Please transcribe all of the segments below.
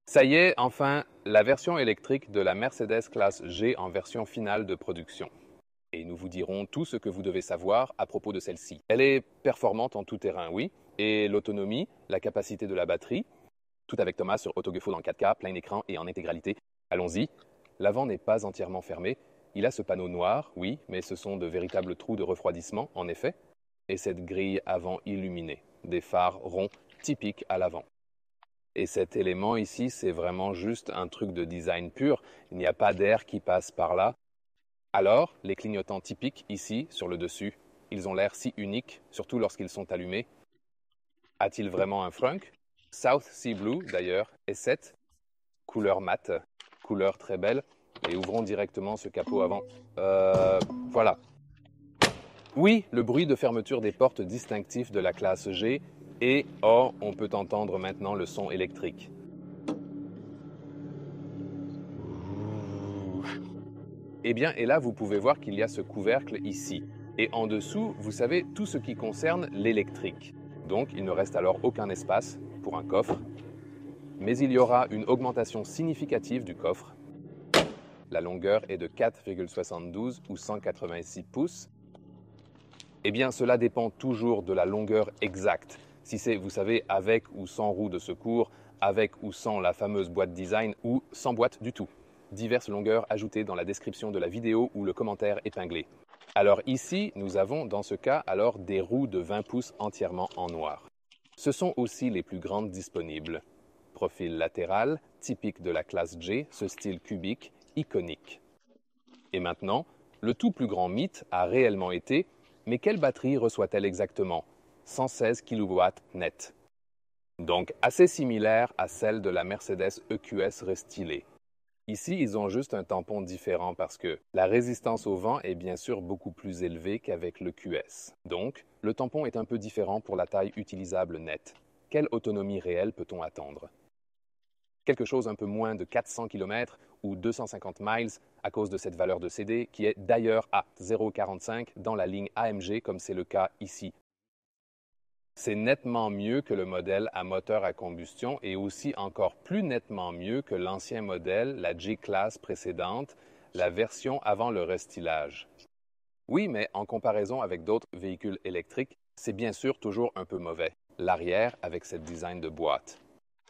Ça y est, enfin, la version électrique de la Mercedes classe G en version finale de production. Et nous vous dirons tout ce que vous devez savoir à propos de celle-ci. Elle est performante en tout terrain, oui, et l'autonomie, la capacité de la batterie, tout avec Thomas sur AutoGeFold en 4K, plein écran et en intégralité. Allons-y. L'avant n'est pas entièrement fermé. Il a ce panneau noir, oui, mais ce sont de véritables trous de refroidissement, en effet, et cette grille avant illuminée, des phares ronds typiques à l'avant. Et cet élément ici, c'est vraiment juste un truc de design pur. Il n'y a pas d'air qui passe par là. Alors, les clignotants typiques ici, sur le dessus, ils ont l'air si uniques, surtout lorsqu'ils sont allumés. A-t-il vraiment un frunk? South Sea Blue, d'ailleurs, est 7, couleur mate, couleur très belle. Et ouvrons directement ce capot avant. Voilà. Oui, le bruit de fermeture des portes distinctif de la classe G. Et, oh, on peut entendre maintenant le son électrique. Eh bien, et là, vous pouvez voir qu'il y a ce couvercle ici. Et en dessous, vous savez, tout ce qui concerne l'électrique. Donc, il ne reste alors aucun espace pour un coffre. Mais il y aura une augmentation significative du coffre. La longueur est de 4,72 ou 186 pouces. Eh bien, cela dépend toujours de la longueur exacte. Si c'est, vous savez, avec ou sans roue de secours, avec ou sans la fameuse boîte design, ou sans boîte du tout. Diverses longueurs ajoutées dans la description de la vidéo ou le commentaire épinglé. Alors ici, nous avons dans ce cas alors des roues de 20 pouces entièrement en noir. Ce sont aussi les plus grandes disponibles. Profil latéral, typique de la classe G, ce style cubique, iconique. Et maintenant, le tout plus grand mythe a réellement été, mais quelle batterie reçoit-elle exactement? 116 kW net. Donc assez similaire à celle de la Mercedes EQS restylée. Ici, ils ont juste un tampon différent parce que la résistance au vent est bien sûr beaucoup plus élevée qu'avec le QS. Donc, le tampon est un peu différent pour la taille utilisable nette. Quelle autonomie réelle peut-on attendre? Quelque chose un peu moins de 400 km ou 250 miles à cause de cette valeur de CD qui est d'ailleurs à 0,45 dans la ligne AMG comme c'est le cas ici. C'est nettement mieux que le modèle à moteur à combustion et aussi encore plus nettement mieux que l'ancien modèle, la G-Class précédente, la version avant le restylage. Oui, mais en comparaison avec d'autres véhicules électriques, c'est bien sûr toujours un peu mauvais. L'arrière avec cette design de boîte.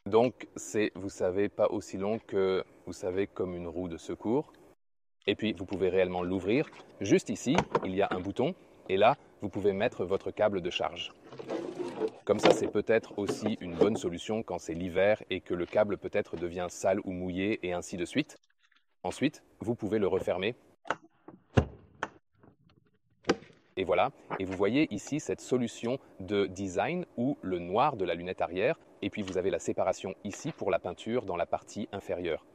Donc, c'est, vous savez, pas aussi long que, vous savez, comme une roue de secours. Et puis, vous pouvez réellement l'ouvrir. Juste ici, il y a un bouton et là, vous pouvez mettre votre câble de charge. Comme ça, c'est peut-être aussi une bonne solution quand c'est l'hiver et que le câble peut-être devient sale ou mouillé et ainsi de suite. Ensuite, vous pouvez le refermer. Et voilà, et vous voyez ici cette solution de design où le noir de la lunette arrière, et puis vous avez la séparation ici pour la peinture dans la partie inférieure.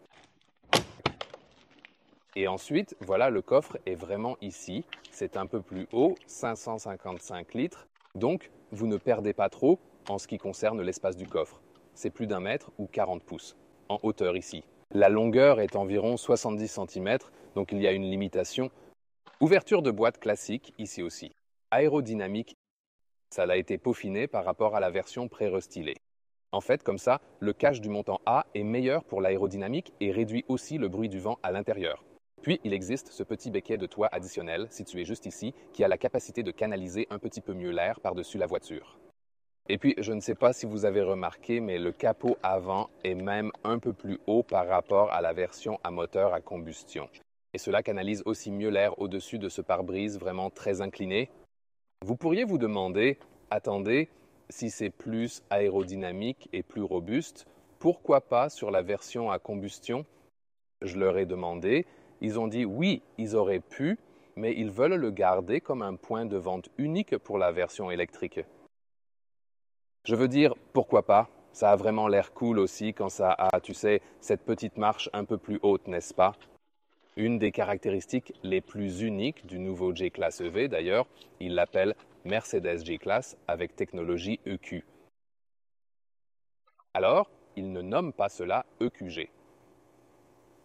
Et ensuite, voilà, le coffre est vraiment ici. C'est un peu plus haut, 555 litres. Donc, vous ne perdez pas trop en ce qui concerne l'espace du coffre. C'est plus d'1 mètre ou 40 pouces en hauteur ici. La longueur est environ 70 cm, donc il y a une limitation. Ouverture de boîte classique ici aussi. Aérodynamique, ça a été peaufiné par rapport à la version pré-restylée. En fait, comme ça, le cache du montant A est meilleur pour l'aérodynamique et réduit aussi le bruit du vent à l'intérieur. Puis, il existe ce petit becquet de toit additionnel, situé juste ici, qui a la capacité de canaliser un petit peu mieux l'air par-dessus la voiture. Et puis, je ne sais pas si vous avez remarqué, mais le capot avant est même un peu plus haut par rapport à la version à moteur à combustion. Et cela canalise aussi mieux l'air au-dessus de ce pare-brise vraiment très incliné. Vous pourriez vous demander, attendez, si c'est plus aérodynamique et plus robuste, pourquoi pas sur la version à combustion? Je leur ai demandé. Ils ont dit oui, ils auraient pu, mais ils veulent le garder comme un point de vente unique pour la version électrique. Je veux dire, pourquoi pas? Ça a vraiment l'air cool aussi quand ça a, tu sais, cette petite marche un peu plus haute, n'est-ce pas? Une des caractéristiques les plus uniques du nouveau G-Class EV, d'ailleurs, ils l'appellent Mercedes G-Class avec technologie EQ. Alors, ils ne nomment pas cela EQG.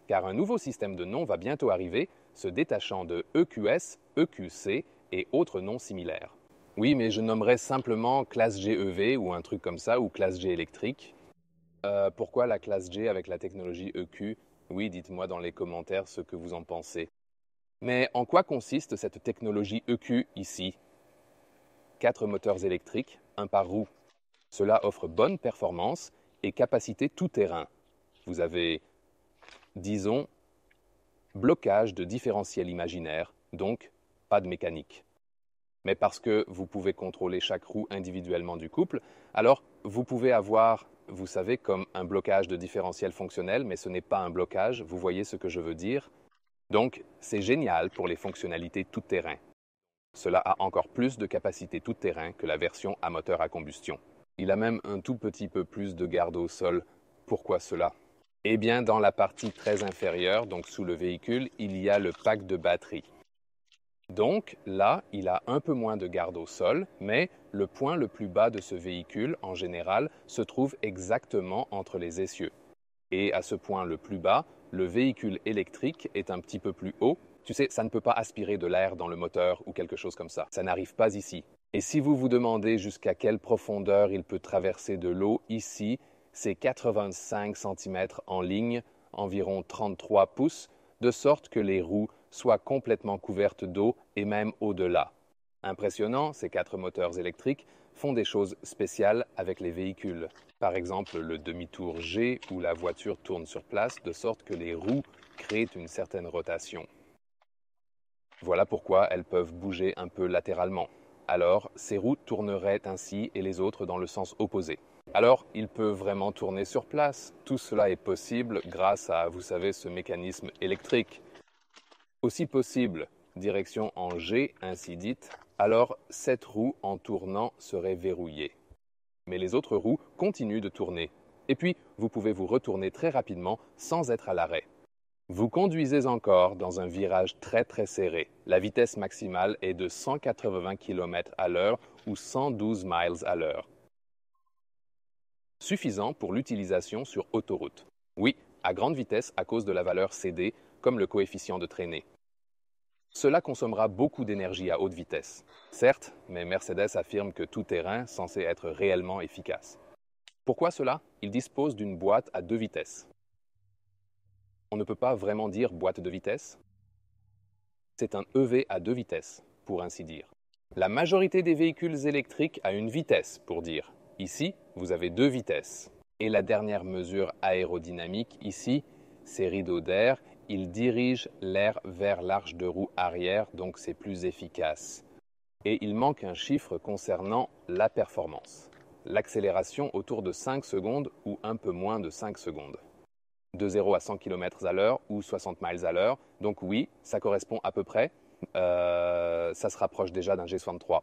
Car un nouveau système de noms va bientôt arriver, se détachant de EQS, EQC et autres noms similaires. Oui, mais je nommerais simplement classe GEV ou un truc comme ça, ou classe G électrique. Pourquoi la classe G avec la technologie EQ? Oui, dites-moi dans les commentaires ce que vous en pensez. Mais en quoi consiste cette technologie EQ ici? 4 moteurs électriques, un par roue. Cela offre bonne performance et capacité tout-terrain. Vous avez, disons, blocage de différentiel imaginaire, donc pas de mécanique. Mais parce que vous pouvez contrôler chaque roue individuellement du couple, alors vous pouvez avoir, vous savez, comme un blocage de différentiel fonctionnel, mais ce n'est pas un blocage, vous voyez ce que je veux dire? Donc, c'est génial pour les fonctionnalités tout-terrain. Cela a encore plus de capacité tout-terrain que la version à moteur à combustion. Il a même un tout petit peu plus de garde au sol. Pourquoi cela? Eh bien, dans la partie très inférieure, donc sous le véhicule, il y a le pack de batterie. Donc là, il a un peu moins de garde au sol, mais le point le plus bas de ce véhicule, en général, se trouve exactement entre les essieux. Et à ce point le plus bas, le véhicule électrique est un petit peu plus haut. Tu sais, ça ne peut pas aspirer de l'air dans le moteur ou quelque chose comme ça. Ça n'arrive pas ici. Et si vous vous demandez jusqu'à quelle profondeur il peut traverser de l'eau, ici, c'est 85 cm en ligne, environ 33 pouces, de sorte que les roues soient complètement couvertes d'eau et même au-delà. Impressionnant, ces 4 moteurs électriques font des choses spéciales avec les véhicules. Par exemple, le demi-tour G où la voiture tourne sur place de sorte que les roues créent une certaine rotation. Voilà pourquoi elles peuvent bouger un peu latéralement. Alors, ces roues tourneraient ainsi et les autres dans le sens opposé. Alors, il peut vraiment tourner sur place. Tout cela est possible grâce à, vous savez, ce mécanisme électrique. Aussi possible, direction en G, ainsi dite, alors cette roue en tournant serait verrouillée. Mais les autres roues continuent de tourner. Et puis, vous pouvez vous retourner très rapidement sans être à l'arrêt. Vous conduisez encore dans un virage très serré. La vitesse maximale est de 180 km à l'heure ou 112 miles à l'heure. Suffisant pour l'utilisation sur autoroute. Oui, à grande vitesse à cause de la valeur CD, comme le coefficient de traînée. Cela consommera beaucoup d'énergie à haute vitesse. Certes, mais Mercedes affirme que tout terrain censé être réellement efficace. Pourquoi cela? Il dispose d'une boîte à 2 vitesses. On ne peut pas vraiment dire boîte de vitesse. C'est un EV à 2 vitesses, pour ainsi dire. La majorité des véhicules électriques a une vitesse, pour dire. Ici, vous avez 2 vitesses. Et la dernière mesure aérodynamique, ici, ces rideaux d'air, ils dirigent l'air vers l'arche de roue arrière, donc c'est plus efficace. Et il manque un chiffre concernant la performance. L'accélération autour de 5 secondes ou un peu moins de 5 secondes. De 0 à 100 km à l'heure ou 60 miles à l'heure. Donc oui, ça correspond à peu près. Ça se rapproche déjà d'un G63.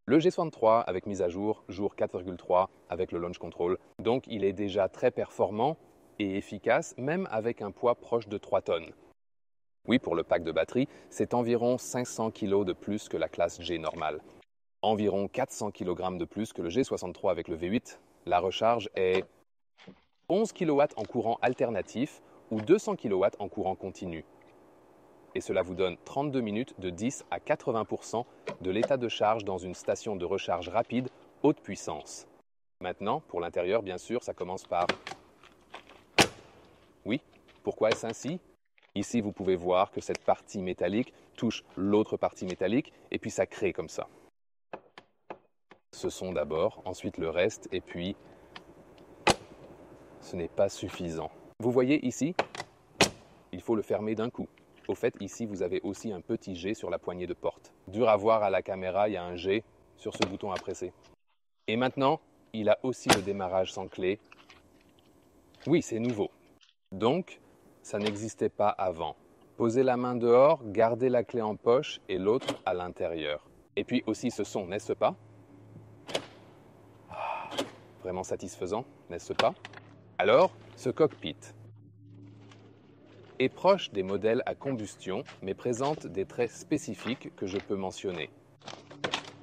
Le G63 avec mise à jour 4,3 avec le Launch Control. Donc il est déjà très performant et efficace, même avec un poids proche de 3 tonnes. Oui, pour le pack de batterie, c'est environ 500 kg de plus que la classe G normale. Environ 400 kg de plus que le G63 avec le V8. La recharge est 11 kW en courant alternatif ou 200 kW en courant continu. Et cela vous donne 32 minutes de 10 à 80% de l'état de charge dans une station de recharge rapide haute puissance. Maintenant, pour l'intérieur, bien sûr, ça commence par... Oui, pourquoi est-ce ainsi? Ici, vous pouvez voir que cette partie métallique touche l'autre partie métallique et puis ça crée comme ça. Ce son d'abord, ensuite le reste et puis... Ce n'est pas suffisant. Vous voyez ici? Il faut le fermer d'un coup. Au fait, ici, vous avez aussi un petit G sur la poignée de porte. Dur à voir à la caméra, il y a un G sur ce bouton à presser. Et maintenant, il a aussi le démarrage sans clé. Oui, c'est nouveau. Donc, ça n'existait pas avant. Posez la main dehors, gardez la clé en poche et l'autre à l'intérieur. Et puis aussi ce son, n'est-ce pas? Vraiment satisfaisant, n'est-ce pas? Alors, ce cockpit est proche des modèles à combustion, mais présente des traits spécifiques que je peux mentionner.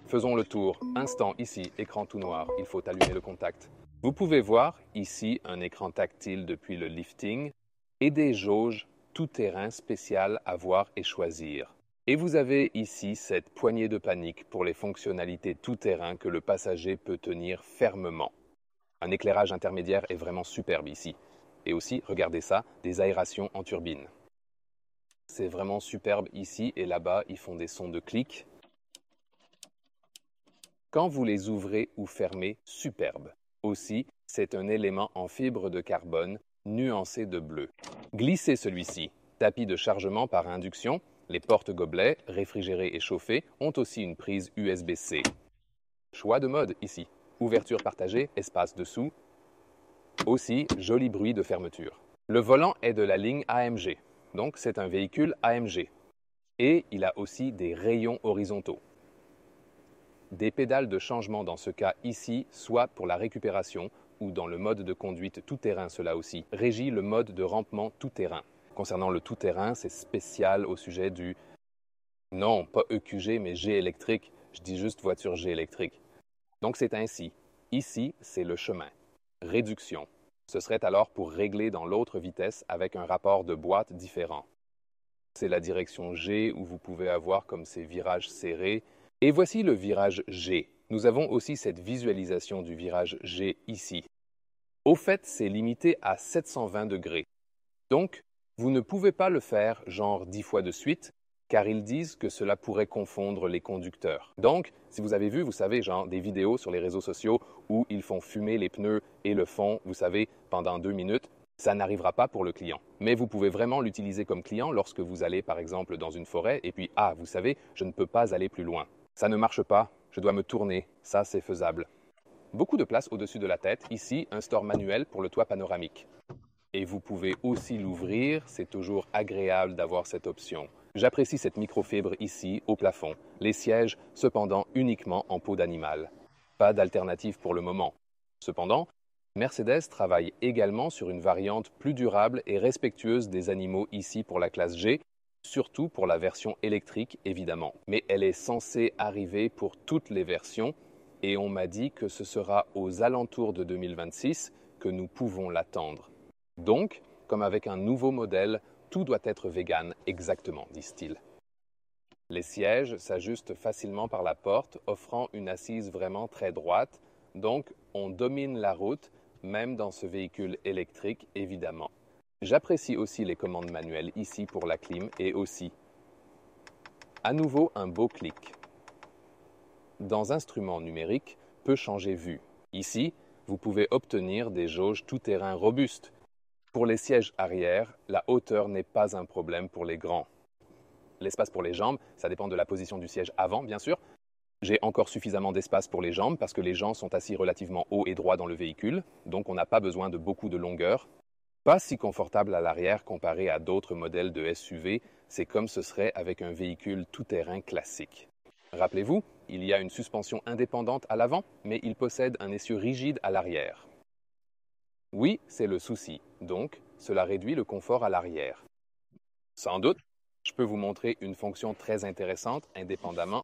Faisons le tour. Instant, ici, écran tout noir. Il faut allumer le contact. Vous pouvez voir ici un écran tactile depuis le lifting et des jauges tout-terrain spéciales à voir et choisir. Et vous avez ici cette poignée de panique pour les fonctionnalités tout-terrain que le passager peut tenir fermement. Un éclairage intermédiaire est vraiment superbe ici. Et aussi, regardez ça, des aérations en turbine. C'est vraiment superbe ici et là-bas, ils font des sons de clic. Quand vous les ouvrez ou fermez, superbe. Aussi, c'est un élément en fibre de carbone nuancé de bleu. Glissez celui-ci. Tapis de chargement par induction, les porte-gobelets, réfrigérés et chauffés, ont aussi une prise USB-C. Choix de mode ici. Ouverture partagée, espace dessous. Aussi, joli bruit de fermeture. Le volant est de la ligne AMG, donc c'est un véhicule AMG. Et il a aussi des rayons horizontaux. Des pédales de changement dans ce cas ici, soit pour la récupération ou dans le mode de conduite tout-terrain, cela aussi, régit le mode de rampement tout-terrain. Concernant le tout-terrain, c'est spécial au sujet du... Non, pas EQG, mais G électrique. Je dis juste voiture G électrique. Donc c'est ainsi. Ici, c'est le chemin. Réduction. Ce serait alors pour régler dans l'autre vitesse avec un rapport de boîte différent. C'est la direction G où vous pouvez avoir comme ces virages serrés. Et voici le virage G. Nous avons aussi cette visualisation du virage G ici. Au fait, c'est limité à 720 degrés. Donc, vous ne pouvez pas le faire genre 10 fois de suite, car ils disent que cela pourrait confondre les conducteurs. Donc, si vous avez vu, vous savez, genre des vidéos sur les réseaux sociaux où ils font fumer les pneus et le fond, vous savez, pendant 2 minutes, ça n'arrivera pas pour le client. Mais vous pouvez vraiment l'utiliser comme client lorsque vous allez, par exemple, dans une forêt et puis, ah, vous savez, je ne peux pas aller plus loin. Ça ne marche pas, je dois me tourner, ça c'est faisable. Beaucoup de place au-dessus de la tête, ici, un store manuel pour le toit panoramique. Et vous pouvez aussi l'ouvrir, c'est toujours agréable d'avoir cette option. J'apprécie cette microfibre ici, au plafond. Les sièges, cependant, uniquement en peau d'animal. Pas d'alternative pour le moment. Cependant, Mercedes travaille également sur une variante plus durable et respectueuse des animaux ici pour la classe G, surtout pour la version électrique évidemment. Mais elle est censée arriver pour toutes les versions et on m'a dit que ce sera aux alentours de 2026 que nous pouvons l'attendre. Donc, comme avec un nouveau modèle, tout doit être vegan exactement, disent-ils. Les sièges s'ajustent facilement par la porte, offrant une assise vraiment très droite, donc on domine la route, même dans ce véhicule électrique évidemment. J'apprécie aussi les commandes manuelles ici pour la clim et aussi. À nouveau, un beau clic. Dans Instruments numériques, peut changer vue. Ici, vous pouvez obtenir des jauges tout-terrain robustes. Pour les sièges arrière, la hauteur n'est pas un problème pour les grands. L'espace pour les jambes, ça dépend de la position du siège avant, bien sûr. J'ai encore suffisamment d'espace pour les jambes parce que les gens sont assis relativement haut et droit dans le véhicule, donc on n'a pas besoin de beaucoup de longueur. Pas si confortable à l'arrière comparé à d'autres modèles de SUV, c'est comme ce serait avec un véhicule tout-terrain classique. Rappelez-vous, il y a une suspension indépendante à l'avant, mais il possède un essieu rigide à l'arrière. Oui, c'est le souci, donc cela réduit le confort à l'arrière. Sans doute, je peux vous montrer une fonction très intéressante indépendamment.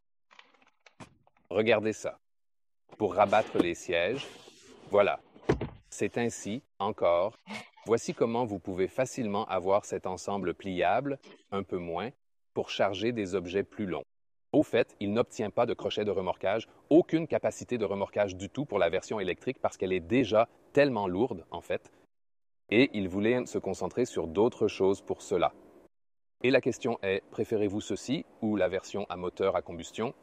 Regardez ça. Pour rabattre les sièges, voilà. C'est ainsi, encore. Voici comment vous pouvez facilement avoir cet ensemble pliable, un peu moins, pour charger des objets plus longs. Au fait, il n'obtient pas de crochet de remorquage, aucune capacité de remorquage du tout pour la version électrique parce qu'elle est déjà tellement lourde, en fait. Et il voulait se concentrer sur d'autres choses pour cela. Et la question est, préférez-vous ceci ou la version à moteur à combustion?